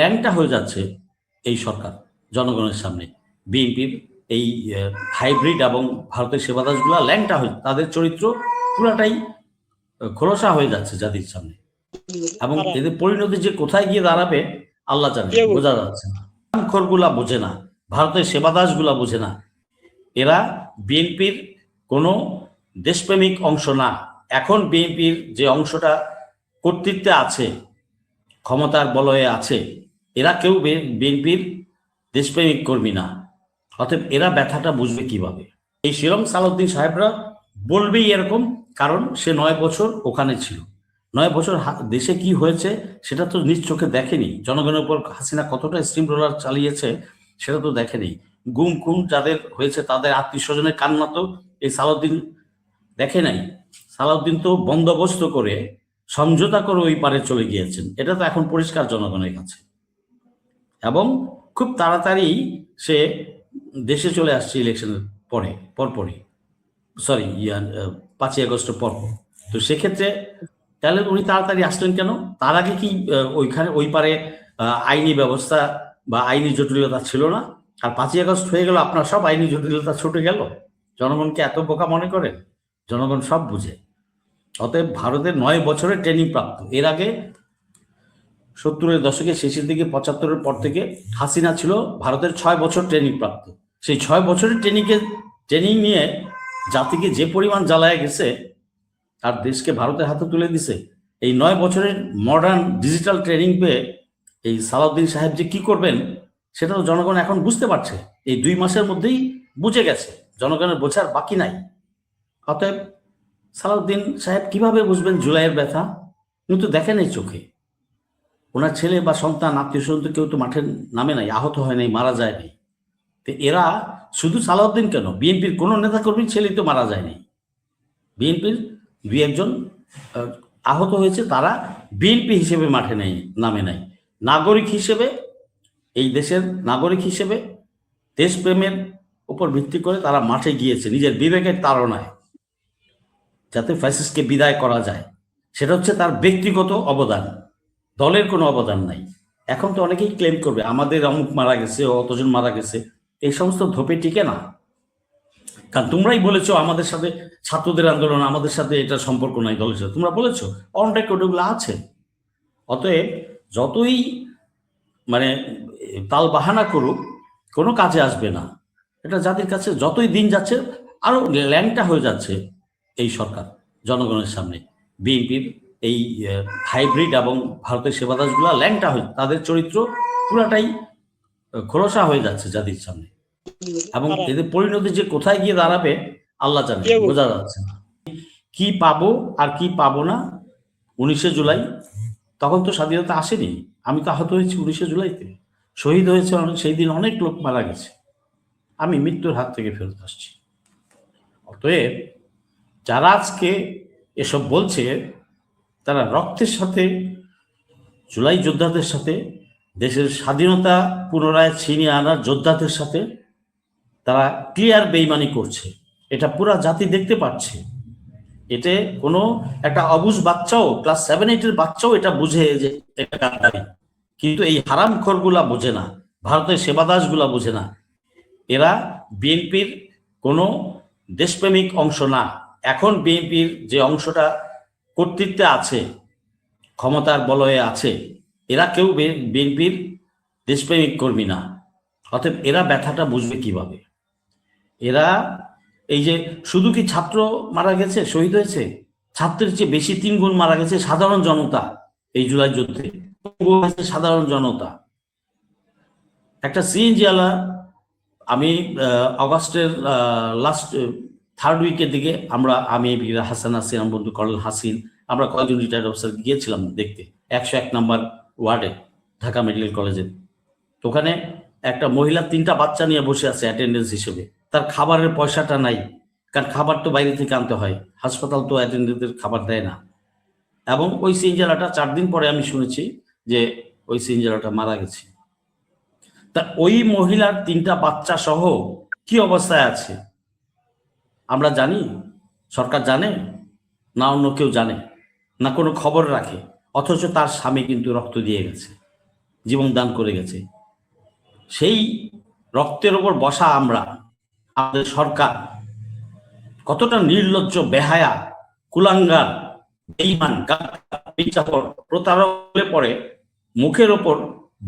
ল্যাংটা হয়ে যাচ্ছে এই সরকার জনগণের সামনে। বিএনপির এই হাইব্রিড এবং ভারতের সেবাদাসগুলো ল্যাংটা হয়ে, তাদের চরিত্র পুরাটাই খোলসা হয়ে যাচ্ছে জাতির সামনে, এবং এদের পরিণতি যে কোথায় গিয়ে দাঁড়াবে আল্লাহ জানে, বোঝা যাচ্ছে না। খোরগুলা বোঝে না, ভারতের সেবাদাসগুলা বোঝে না, এরা বিএনপির কোনো দেশপ্রেমিক অংশ না। এখন বিএনপির যে অংশটা কর্তৃত্বে আছে, ক্ষমতার বলয়ে আছে, এরা কেউ বিএনপির দেশপ্রেমিক কর্মী না। অতএব এরা ব্যথাটা বুঝবে কিভাবে? এই শিলং সালাউদ্দিন সাহেবরা বলবেই এরকম, কারণ সে 9 বছর ওখানে ছিল। 9 বছর দেশে কি হয়েছে সেটা তো নিজ চোখে দেখেনি। জনগণের উপর হাসিনা কতটা স্টিম রোলার চালিয়েছে সেটা তো দেখেনি। গুম খুন যাদের হয়েছে তাদের আত্মীয় স্বজনের কান্না তো এই সালাউদ্দিন দেখে নাই। সালাউদ্দিন তো বন্দোবস্ত করে সমঝোতা করে ওই পারে চলে গিয়েছেন, এটা তো এখন পরিষ্কার জনগণের কাছে। এবং খুব তাড়াতাড়ি সে দেশে চলে আসছে ইলেকশনের পরপরই, সরি 5ই আগস্টের পর। তো সেক্ষেত্রে তাহলে উনি তাড়াতাড়ি আসলেন কেন? তার আগে কি ওইখানে ওই পারে আইনি ব্যবস্থা বা আইনি জটিলতা ছিল না? আর 5ই আগস্ট হয়ে গেল, আপনার সব আইনি জটিলতা ছুটে গেল। জনগণকে এত বোকা মনে করেন? জনগণ সব বুঝে। অতএব ভারতের 9 বছরের ট্রেনিং প্রাপ্ত। এর আগে 70-এর দশকের শেষের দিকে 75-এর পর থেকে হাসিনা ছিল ভারতের 6 বছর ট্রেনিং প্রাপ্ত। সেই 6 বছরের ট্রেনিং নিয়ে জাতিকে যে পরিমাণ জ্বালায় গেছে আর দেশকে ভারতের হাতে তুলে দিছে, এই 9 বছরের মডার্ন ডিজিটাল ট্রেনিং পেয়ে এই সালাউদ্দিন সাহেব যে কি করবেন সেটা তো জনগণ এখন বুঝতে পারছে। এই 2 মাসের মধ্যেই বুঝে গেছে, জনগণের বোঝার বাকি নাই। অতএব সালাউদ্দিন সাহেব কিভাবে বুঝবেন জুলাইয়ের ব্যথা? কিন্তু দেখেন এই চোখে, ওনার ছেলে বা সন্তান আত্মীয় স্বজন কেউ তো মাঠে নামে নাই, আহত হয় নাই, মারা যায় নাই। তো এরা শুধু সালাউদ্দিন কেন, বিএনপির কোনো নেতাকর্মীর ছেলে তো মারা যায়নি। বিএনপির 2-1 জন আহত হয়েছে, তারা বিএনপি হিসেবে মাঠে নামে নাই। নাগরিক হিসেবে, এই দেশের নাগরিক হিসেবে দেশপ্রেমের উপর ভিত্তি করে তারা মাঠে গিয়েছে নিজের বিবেকের তাড়নায়, যাতে ফ্যাসিস্টকে বিদায় করা যায়। সেটা হচ্ছে তার ব্যক্তিগত অবদান, দলের কোনো অবদান নাই। এখন তো অনেকেই ক্লেম করবে আমাদের অমুক মারা গেছে, অতজন মারা গেছে। এই সমস্ত ধোপে টিকে না, কারণ তোমরাই বলেছো আমাদের সাথে ছাত্রদের আন্দোলন, আমাদের সাথে এটা সম্পর্ক নাই দলের সাথে, তোমরা বলেছো, অন রেকর্ড ওগুলো আছে। অতএব যতই মানে তাল বাহানা করুক কোনো কাজে আসবে না। এটা জাতির কাছে যতই দিন যাচ্ছে আরো ল্যাংটা হয়ে যাচ্ছে এই সরকার জনগণের সামনে। বিএনপির এই হাইব্রিড এবং ভারতের সেবাদাসগুলো ল্যাংটা হয়ে, তাদের চরিত্র পুরাটাই খোলসা হয়ে যাচ্ছে জাতির সামনে, এবং এদের পরিণতি যে কোথায় গিয়ে দাঁড়াবে আল্লাহ জানে, বোঝা যাচ্ছে না। কি পাবো আর কি পাবো না 19শে জুলাই, তখন তো স্বাধীনতা আসেনি। আমি তো আহত হয়েছি 19শে জুলাইতে, শহীদ হয়েছে সেই দিন অনেক লোক মারা গেছে। আমি মৃত্যুর হাত থেকে ফেরত আসছি। অতএব যারা আজকে এসব বলছে তারা রক্তের সাথে, জুলাই যোদ্ধাদের সাথে, দেশের স্বাধীনতা পুনরায় ছিনিয়ে আনার যোদ্ধাদের সাথে তারা ক্লিয়ার বেইমানি করছে। এটা পুরা জাতি দেখতে পাচ্ছে। এতে কোনো একটা অবুঝ বাচ্চাও, ক্লাস 7-8-এর বাচ্চাও এটা বুঝে যে এটা গাদ্দারি। কিন্তু এই হারামখোরগুলা বোঝে না, ভারতের সেবাদাসগুলা বোঝে না। এরা বিএনপির কোনো দেশপ্রেমিক অংশ না। এখন বিএনপির যে অংশটা কর্তৃত্বে আছে, ক্ষমতার বলয়ে আছে, এরা কেউ বিএনপির দেশপ্রেমিক কর্মী না। অতএব এরা ব্যথাটা বুঝবে কিভাবে? এরা এই যে শুধু কি ছাত্র মারা গেছে, শহীদ হয়েছে, ছাত্রের চেয়ে বেশি 3 গুণ মারা গেছে সাধারণ জনতা। এই জুলাই যুদ্ধে সাধারণ জনতা। একটা সিএনজি আলা, আমি অগাস্টের লাস্ট 3rd উইকের দিকে আমি হাসান আসিন, আমার বন্ধু কর্নেল হাসিন, আমরা কয়েকজন রিটায়ার্ড অফিসার গিয়েছিলাম দেখতে 101 নম্বর ওয়ার্ডে ঢাকা মেডিকেল কলেজে। তো ওখানে একটা মহিলা 3টা বাচ্চা নিয়ে বসে আছে অ্যাটেন্ডেন্স হিসেবে, তার খাবারের পয়সাটা নাই, কারণ খাবার তো বাইরে থেকে আনতে হয়, হাসপাতাল তো অ্যাটেন্ডেন্টদের খাবার দেয় না। এবং ওই সিএনজিওয়ালাটা 4 দিন পরে আমি শুনেছি যে ওই সিএনজিওয়ালাটা মারা গেছে। তা ওই মহিলার 3টা বাচ্চা সহ কি অবস্থায় আছে আমরা জানি? সরকার জানে না, অন্য কেউ জানে না, কোনো খবর রাখে? অথচ তার স্বামী কিন্তু রক্ত দিয়ে গেছে। জীবন দান করে গেছে। সেই রক্তের ওপর বসা আমরা, আমাদের সরকার কতটা নির্লজ্জ, বেহায়া, কুলাঙ্গার, বেঈমান, প্রতারক হলে পরে মুখের ওপর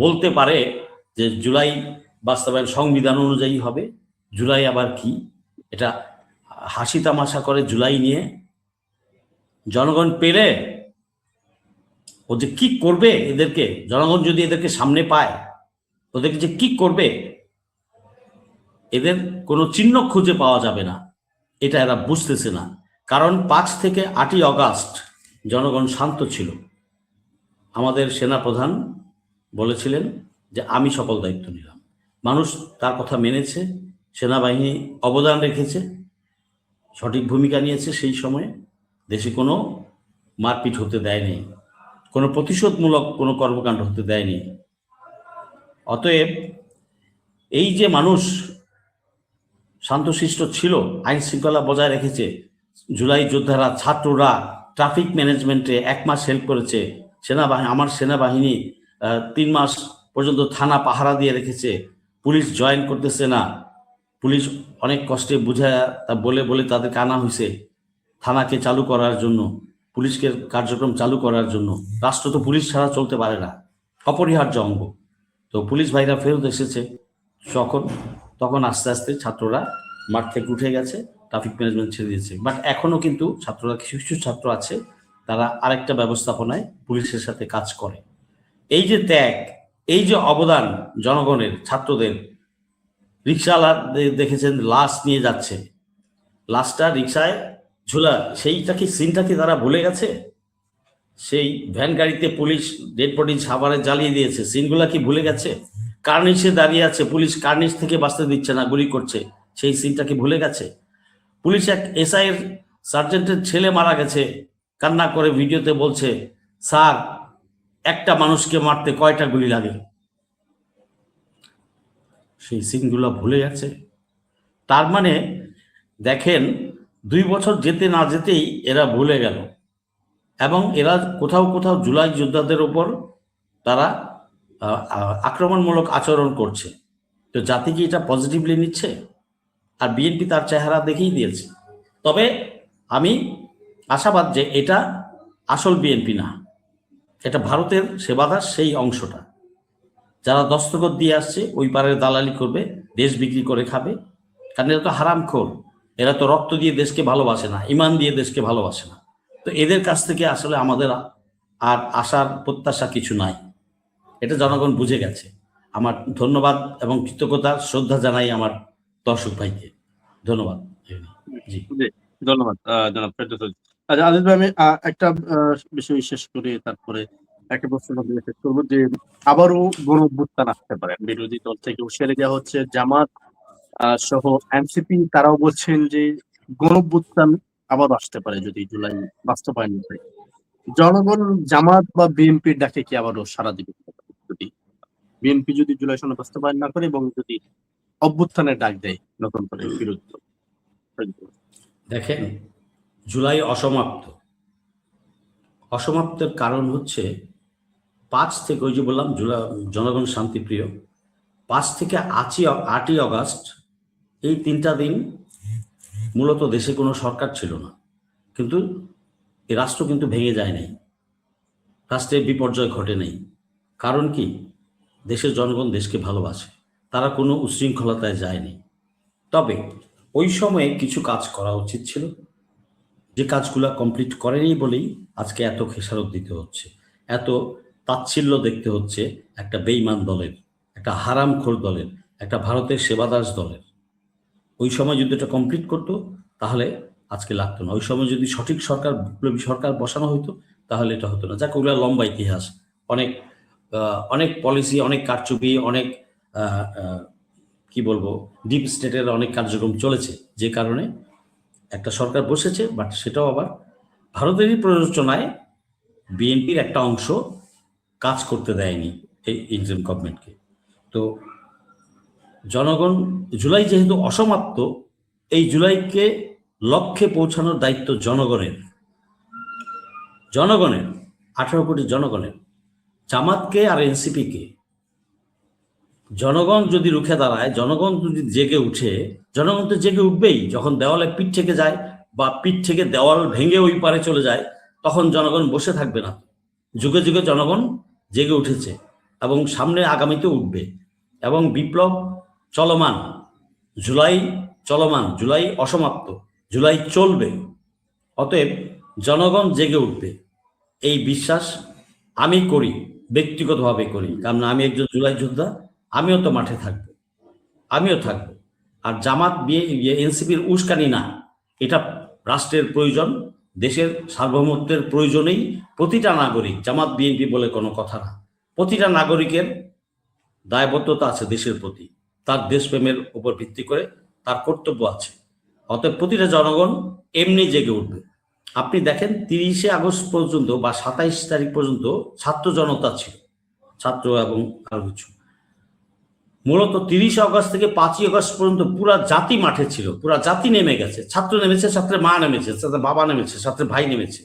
বলতে পারে যে জুলাই বাস্তবায়ন সংবিধান অনুযায়ী হবে। জুলাই আবার কি? এটা হাসি তামাশা করে জুলাই নিয়ে। জনগণ পেলে ও যে কি করবে এদেরকে, জনগণ যদি এদেরকে সামনে পায় ওদেরকে যে কি করবে, এদের কোনো চিহ্ন খুঁজে পাওয়া যাবে না, এটা এরা বুঝতেছে না। কারণ 5 থেকে 8ই অগাস্ট জনগণ শান্ত ছিল। আমাদের সেনাপ্রধান বলেছিলেন যে আমি সকল দায়িত্ব নিলাম। মানুষ তার কথা মেনেছে, সেনাবাহিনী অবদান রেখেছে, সঠিক ভূমিকা নিয়েছে। সেই সময়ে দেশে কোনো মারপিট হতে দেয়নি, কোনো প্রতিশোধমূলক কোনো কর্মকাণ্ড হতে দেয়নি। অতএব এই যে মানুষ শান্তশিষ্ট ছিল, আইন শৃঙ্খলা বজায় রেখেছে, জুলাই যোদ্ধারা, ছাত্ররা ট্রাফিক ম্যানেজমেন্টে 1 মাস হেল্প করেছে, আমার সেনাবাহিনী 3 মাস পর্যন্ত থানা পাহারা দিয়ে রেখেছে, পুলিশ জয়েন করতেছে না, পুলিশ অনেক কষ্টে বুঝায় বলে বলে তাদেরকে আনা হয়েছে থানাকে চালু করার জন্য, পুলিশকে কার্যক্রম চালু করার জন্য। রাষ্ট্র তো পুলিশ ছাড়া চলতে পারে না, অপরিহার্য অঙ্গ। তো পুলিশ ভাইরা ফেরত এসেছে তখন আস্তে আস্তে ছাত্ররা মাঠ থেকে উঠে গেছে, ট্রাফিক ম্যানেজমেন্ট ছেড়ে দিয়েছে। বাট এখনো কিন্তু ছাত্ররা, কিছু কিছু ছাত্র আছে তারা আরেকটা ব্যবস্থাপনায় পুলিশের সাথে কাজ করে। এই যে ত্যাগ, এই যে অবদান জনগণের, ছাত্রদের, রিক্সাওয়ালা দেখেছেন লাশ নিয়ে যাচ্ছে, লাশটা রিক্সায় ঝোলা, সিনটা কি তারা ভুলে গেছে? সেই ভ্যান গাড়িতে পুলিশ ডেড বডি সাভারে জ্বালিয়ে দিয়েছে, সিনগুলা কি ভুলে গেছে? কার্নিশে দাঁড়িয়ে আছে, পুলিশ কার্নিশ থেকে বাঁচতে দিচ্ছে না, গুলি করছে, সেই সিনটা কি ভুলে গেছে? পুলিশ এক এসআই এর সার্জেন্টের ছেলে মারা গেছে, কান্না করে ভিডিওতে বলছে, স্যার একটা মানুষকে মারতে কয়টা গুলি লাগে? সেই সিনগুলো ভুলে গেছে। তার মানে দেখেন 2 বছর যেতে না যেতেই এরা ভুলে গেল, এবং এরা কোথাও কোথাও জুলাই যোদ্ধাদের উপর তারা আক্রমণমূলক আচরণ করছে। তো জাতি কি এটা পজিটিভলি নিচ্ছে? আর বিএনপি তার চেহারা দেখেই দিয়েছে। তবে আমি আশাবাদ যে এটা আসল বিএনপি না, এটা ভারতের সেবাদাস সেই অংশটা, যারা দস্তখত দিয়ে আসছে ওই পারের দালালি করবে, দেশ বিক্রি করে খাবে। কারণ এরা তো হারামখোর, এরা তো রক্ত দিয়ে দেশকে ভালোবাসে না, ইমান দিয়ে দেশকে ভালোবাসে না। তো এদের কাছ থেকে আসলে আমাদের আর আশার প্রত্যাশা কিছু নাই, এটা জনগণ বুঝে গেছে। আমার ধন্যবাদ এবং কৃতজ্ঞতা, শ্রদ্ধা জানাই আমার দর্শক ভাইকে। ধন্যবাদ। জি, ধন্যবাদ জনাব ফেরদৌস। আচ্ছা আজিজ ভাই, আমি একটা বিষয় শেষ করে তারপরে একটা প্রশ্ন শেষ করবো যে আবারও গণঅভ্যুত্থান আসতে পারে, বিরোধী দল থেকে উস্কানি দেওয়া হচ্ছে, জামাত সহ এনসিপি তারাও বলছেন যে গণঅভ্যুত্থান আবার আসতে পারে যদি জুলাই বাস্তবায়ন হয়। জনগণ জামাত বা বিএনপির ডাকে কি আবারও সাড়া দিবে? যদি বিএনপি যদি জুলাই সনদ বাস্তবায়ন না করে এবং যদি অভ্যুত্থানের ডাক দেয় নতুন করে বিরোধী দল? দেখেন, জুলাই অসমাপ্তের কারণ হচ্ছে 5 থেকে, ওই যে বললাম জনগণ শান্তিপ্রিয়, 5 থেকে 8ই অগাস্ট এই 3টা দিন মূলত দেশে কোনো সরকার ছিল না, কিন্তু এই রাষ্ট্র কিন্তু ভেঙে যায় নাই, রাষ্ট্রের বিপর্যয় ঘটে নাই। কারণ কি? দেশের জনগণ দেশকে ভালোবাসে, তারা কোনো উচ্ছৃঙ্খলতায় যায়নি। তবে ওই সময়ে কিছু কাজ করা উচিত ছিল, যে কাজগুলো কমপ্লিট করেনি বলেই আজকে এত খেসারত দিতে হচ্ছে, এত তাচ্ছিল্য দেখতে হচ্ছে একটা বেঈমান দলের, একটা হারামখোর দলের, একটা ভারতের সেবাদাস দলের। ওই সময় যদি এটা কমপ্লিট করতো তাহলে আজকে লাগতো না। ওই সময় যদি সঠিক সরকার, বিপ্লবী সরকার বসানো হতো তাহলে এটা হতো না। যাক, ওগুলো লম্বা ইতিহাস, অনেক পলিসি, অনেক কারচুপি, অনেক কি বলবো, ডিপ স্টেটের অনেক কার্যক্রম চলেছে, যে কারণে একটা সরকার বসেছে। বাট সেটাও আবার ভারতেরই প্ররোচনায় বিএনপির একটা অংশ কাজ করতে দেয়নি এই ইন্টারিম গভর্নমেন্টকে। তো জনগণ, জুলাই যেহেতু অসমাপ্ত, এই জুলাইকে লক্ষ্যে পৌঁছানোর দায়িত্ব জনগণের 18 কোটি জনগণের। জামাতকে আর এনসিপিকে জনগণ যদি রুখে দাঁড়ায়, জনগণ যদি জেগে উঠে, জনগণ তো জেগে উঠবেই। যখন দেওয়ালে পিঠ থেকে যায় বা পিঠ থেকে দেওয়াল ভেঙে ওই পারে চলে যায়, তখন জনগণ বসে থাকবে না। যুগে যুগে জনগণ জেগে উঠেছে এবং সামনে আগামীতে উঠবে। এবং বিপ্লব চলমান, জুলাই চলমান, জুলাই অসমাপ্ত, জুলাই চলবে। অতএব জনগণ জেগে উঠবে, এই বিশ্বাস আমি করি, ব্যক্তিগতভাবে করি। কারণ আমি একজন জুলাই যোদ্ধা, আমিও তো মাঠে থাকবো, আমিও থাকবো। আর জামাত এনসিপির উস্কানি না, এটা রাষ্ট্রের প্রয়োজন, দেশের সার্বভৌমত্বের প্রয়োজনেই প্রতিটা নাগরিক, জামাত বিএনপি বলে কোনো কথা না, প্রতিটা নাগরিকের দায়বদ্ধতা আছে দেশের প্রতি, তার দেশপ্রেমের উপর ভিত্তি করে তার কর্তব্য আছে। অতএব প্রতিটা জনগণ এমনি জেগে উঠবে। আপনি দেখেন 30শে আগস্ট পর্যন্ত বা 27 তারিখ পর্যন্ত ছাত্র জনতা ছিল, ছাত্র এবং আরো কিছু। মূলত 30 আগস্ট থেকে 5ই আগস্ট পর্যন্ত পুরা জাতি মাঠে ছিল, পুরা জাতি নেমে গেছে। ছাত্র নেমেছে, ছাত্রের মা নেমেছে, ছাত্রের বাবা নেমেছে, ছাত্রের ভাই নেমেছে,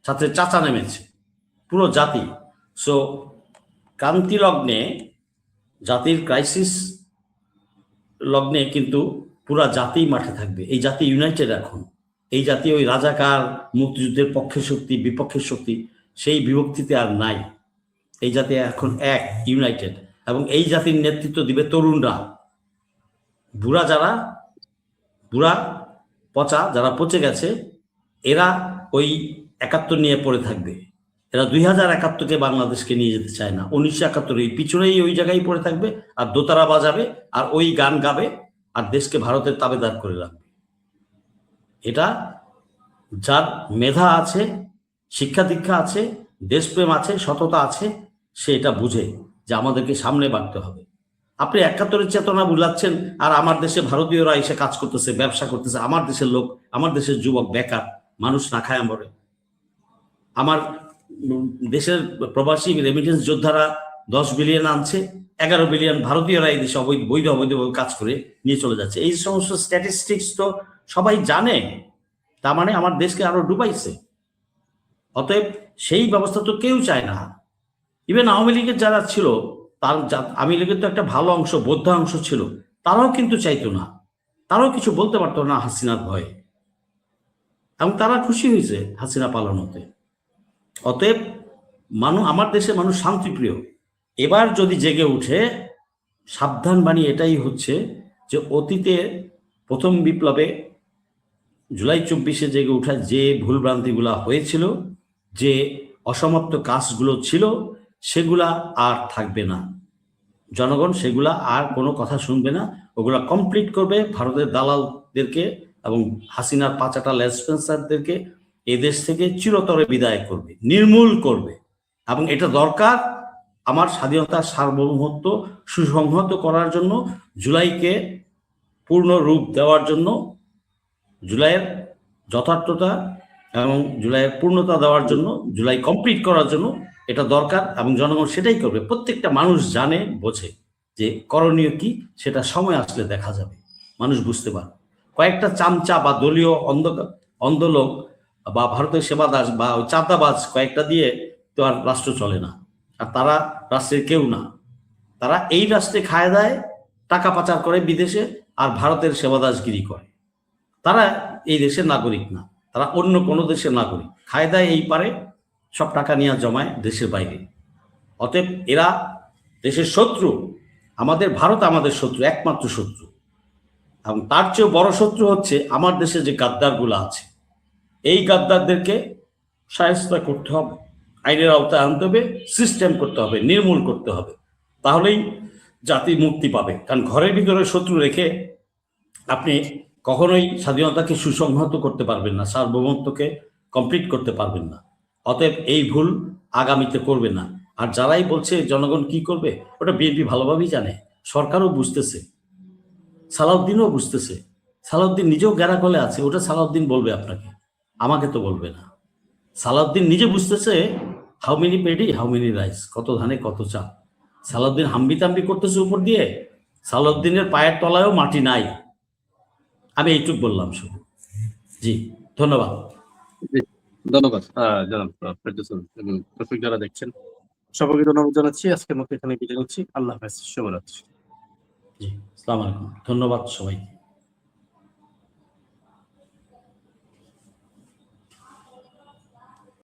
ছাত্রের চাচা নেমেছে, পুরো জাতি। সো ক্রান্তি লগ্নে, জাতির ক্রাইসিস লগ্নে কিন্তু পুরা জাতি মাঠে থাকবে। এই জাতি ইউনাইটেড এখন। এই জাতি ওই রাজাকার, মুক্তিযুদ্ধের পক্ষের শক্তি, বিপক্ষের শক্তি, সেই বিভক্তিতে আর নাই। এই জাতি এখন এক, ইউনাইটেড। এবং এই জাতির নেতৃত্ব দিবে তরুণরা। বুড়া যারা, বুড়া পচা যারা পচে গেছে, এরা ওই 71 নিয়ে পড়ে থাকবে। এরা 2071-কে বাংলাদেশকে নিয়ে যেতে চায় না। 1971 এই পিছনেই ওই জায়গায় পড়ে থাকবে, আর দোতারা বাজাবে, আর ওই গান গাবে, আর দেশকে ভারতের তাবেদার করে রাখবে। এটা যার মেধা আছে, শিক্ষা দীক্ষা আছে, দেশপ্রেম আছে, সততা আছে, সে এটা বুঝে যে আমাদেরকে সামনে বাড়তে হবে। আপনি 71-এর চেতনা বুলাচ্ছেন, আর আমার দেশে ভারতীয়রা এসে কাজ করতেছে, ব্যবসা করতেছে, আমার দেশের লোক, আমার দেশের যুবক বেকার, মানুষ না খায় মরে। আমার দেশের প্রবাসী রেমিটেন্স যোদ্ধারা 10 বিলিয়ন আনছে, 11 বিলিয়ন ভারতীয়রা এই দেশে বৈধ অবৈধভাবে কাজ করে নিয়ে চলে যাচ্ছে। এই সমস্ত স্ট্যাটিস্টিক্স তো সবাই জানে। তার মানে আমার দেশকে আরো ডুবাইছে। অতএব সেই ব্যবস্থা তো কেউ চায় না। ইভেন আওয়ামী লীগের যারা ছিল, তার আওয়ামী লীগের তো একটা ভালো অংশ, বৌদ্ধ অংশ ছিল, তারাও কিন্তু চাইতো না, তারাও কিছু বলতে পারতো না হাসিনার ভয়ে, এবং তারা খুশি হয়েছে হাসিনা পালানোতে। অতএব আমার দেশের মানুষ শান্তিপ্রিয়। এবার যদি জেগে উঠে, সাবধান বাণী এটাই হচ্ছে যে অতীতে প্রথম বিপ্লবে জুলাই 24-এ জেগে ওঠা যে ভুলভ্রান্তিগুলা হয়েছিল, যে অসমাপ্ত কাজগুলো ছিল, সেগুলা আর থাকবে না। জনগণ সেগুলা আর কোনো কথা শুনবে না, ওগুলা কমপ্লিট করবে। ভারতের দালালদেরকে এবং হাসিনার পাচাটা লেসপেন্সারদেরকে এই দেশ থেকে চিরতরে বিদায় করবে, নির্মূল করবে। এবং এটা দরকার আমার স্বাধীনতার সার্বভৌমত্ব সুসংহত করার জন্য, জুলাইকে পূর্ণ রূপ দেওয়ার জন্য, জুলাইয়ের যথার্থতা এবং জুলাইয়ের পূর্ণতা দেওয়ার জন্য, জুলাই কমপ্লিট করার জন্য এটা দরকার। এবং জনগণ সেটাই করবে। প্রত্যেকটা মানুষ জানে, বোঝে যে করণীয় কি, সেটা সময় আসলে দেখা যাবে, মানুষ বুঝতে পারে। কয়েকটা চামচা বা দলীয় অন্ধলোক বা ভারতের সেবাদাস বা ওই চাঁদাবাজ কয়েকটা দিয়ে তো আর রাষ্ট্র চলে না। আর তারা রাষ্ট্রের কেউ না। তারা এই রাষ্ট্রে খায় দেয়, টাকা পাচার করে বিদেশে, আর ভারতের সেবাদাসগিরি করে। তারা এই দেশের নাগরিক না, তারা অন্য কোনো দেশের নাগরিক, খায় দেয় এই পারে, সব টাকা নিয়ে জমায় দেশের বাইরে। অতএব এরা দেশের শত্রু। আমাদের ভারত আমাদের শত্রু, একমাত্র শত্রু। এবং তার চেয়েও বড় শত্রু হচ্ছে আমার দেশে যে গাদ্দারগুলো আছে। এই গাদ্দারদেরকে শায়েস্তা করতে হবে, আইনের আওতায় আনতে হবে, সিস্টেম করতে হবে, নির্মূল করতে হবে। তাহলেই জাতি মুক্তি পাবে। কারণ ঘরের ভিতরে শত্রু রেখে আপনি কখনোই স্বাধীনতাকে সুসংহত করতে পারবেন না, সার্বভৌমত্বকে কমপ্লিট করতে পারবেন না। অতএব এই ভুল আগামীতে করবে না। আর যারাই বলছে জনগণ কি করবে, ওটা বিএনপি ভালোভাবেই জানে, সরকারও বুঝতেছে, সালাউদ্দিনও বুঝতেছে। সালাউদ্দিন নিজেও গ্যারাকলে আছে, ওটা সালাউদ্দিন বলবে আপনাকে, আমাকে তো বলবে না। সালাউদ্দিন নিজে বুঝতেছে how many paddy how many rice, কত ধানে কত চাল। সালাউদ্দিন হাম্বিতাম্বি করতেছে উপর দিয়ে, সালাউদ্দিনের পায়ের তলায়ও মাটি নাই। আমি এইটুক বললাম শুধু। জি, ধন্যবাদ। ধন্যবাদ জনাব ফেরদৌস এবং দর্শক যারা দেখছেন, সবাইকে ধন্যবাদ জানাচ্ছি। আজকের মতো এখানে বিদায় নিচ্ছি। আল্লাহ হাফেজ, শুভরাত্রি। আসসালামু আলাইকুম, ধন্যবাদ সবাইকে।